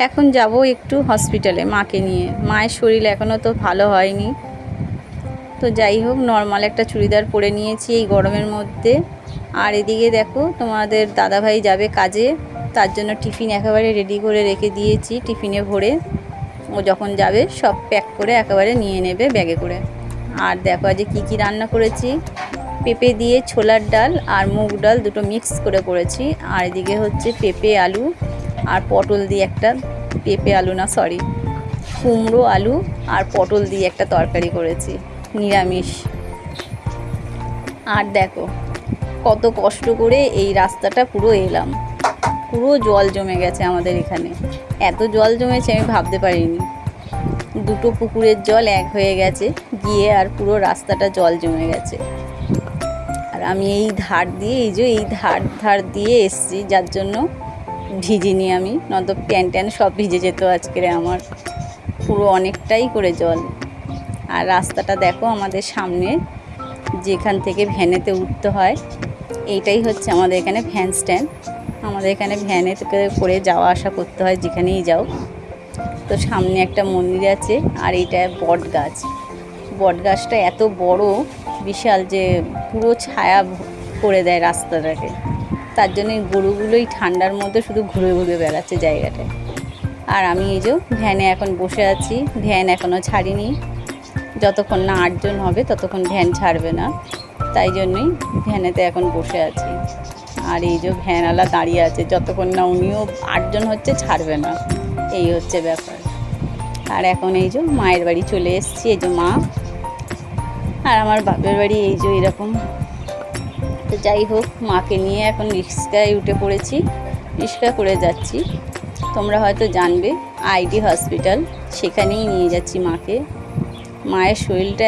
এখন যাব একটু হসপিটালে মাকে নিয়ে। মায়ের শরীর এখনও তো ভালো হয়নি। তো যাই হোক, নর্মাল একটা চুড়িদার পরে নিয়েছি এই গরমের মধ্যে। আর এদিকে দেখো তোমাদের দাদাভাই যাবে কাজে, তার জন্য টিফিন একেবারে রেডি করে রেখে দিয়েছি। টিফিনে ভরে ও যখন যাবে সব প্যাক করে একেবারে নিয়ে নেবে ব্যাগে করে। আর দেখো আজ কী কী রান্না করেছি। পেঁপে দিয়ে ছোলার ডাল আর মুগ ডাল দুটো মিক্স করে করেছি। আর এদিকে হচ্ছে পেঁপে আলু আর পটল দিয়ে একটা, পেঁপে আলু না সরি, কুমড়ো আলু আর পটল দিয়ে একটা তরকারি করেছি নিরামিষ। আর দেখো কত কষ্ট করে এই রাস্তাটা পুরো এলাম, পুরো জল জমে গেছে আমাদের এখানে। এত জল জমেছে আমি ভাবতে পারিনি। দুটো পুকুরের জল এক হয়ে গেছে গিয়ে, আর পুরো রাস্তাটা জল জমে গেছে। আর আমি এই ধার দিয়ে, এই যে এই ধার দিয়ে এসছি, যার জন্য ভিজিনি আমি, নয়তো প্যান্ট ট্যান সব ভিজে যেত আজকের আমার। পুরো অনেকটাই করে জল। আর রাস্তাটা দেখো আমাদের সামনে, যেখান থেকে ভ্যানেতে উঠতে হয়, এইটাই হচ্ছে আমাদের এখানে ভ্যান স্ট্যান্ড। আমাদের এখানে ভ্যানে করে যাওয়া আসা করতে হয় যেখানেই যাও। তো সামনে একটা মন্দির আছে, আর এইটা বট গাছ। বট গাছটা এত বড় বিশাল যে পুরো ছায়া করে দেয় রাস্তাটাকে। তার জন্য গরুগুলোই ঠান্ডার মধ্যে শুধু ঘুরে ঘুরে বেড়াচ্ছে জায়গাটায়। আর আমি এই যে ভ্যানে এখন বসে আছি, ভ্যান এখনও ছাড়িনি। যতক্ষণ না 8 জন হবে ততক্ষণ ভ্যান ছাড়বে না, তাই জন্যই ভ্যানেতে এখন বসে আছি। আর এই যে ভ্যানওয়ালা দাঁড়িয়ে আছে, যতক্ষণ না উনিও 8 জন হচ্ছে ছাড়বে না, এই হচ্ছে ব্যাপার। আর এখন এই যে মায়ের বাড়ি চলে এসেছি, এই যে মা আর আমার বাপের বাড়ি এই যে এরকম। তো যাই হোক, মাকে নিয়ে এখন রিক্সায় উঠে পড়েছি, রিক্সা করে যাচ্ছি। তোমরা হয়তো জানবে আইডি হসপিটাল, সেখানেই নিয়ে যাচ্ছি মাকে। মায়ের শরীরটা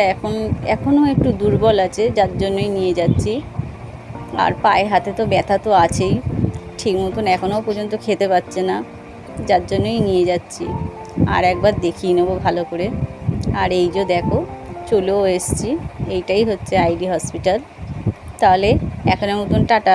এখনও একটু দুর্বল আছে, যার জন্যই নিয়ে যাচ্ছি। আর পায়ে হাতে তো ব্যথা তো আছেই, ঠিক মতন এখনও পর্যন্ত খেতে পাচ্ছে না, যার জন্যই নিয়ে যাচ্ছি। আর একবার দেখিয়ে নেবো ভালো করে। আর এই যে দেখো চলেও এসছি, এইটাই হচ্ছে আইডি হসপিটাল। তাহলে এখনের মতন টাটা।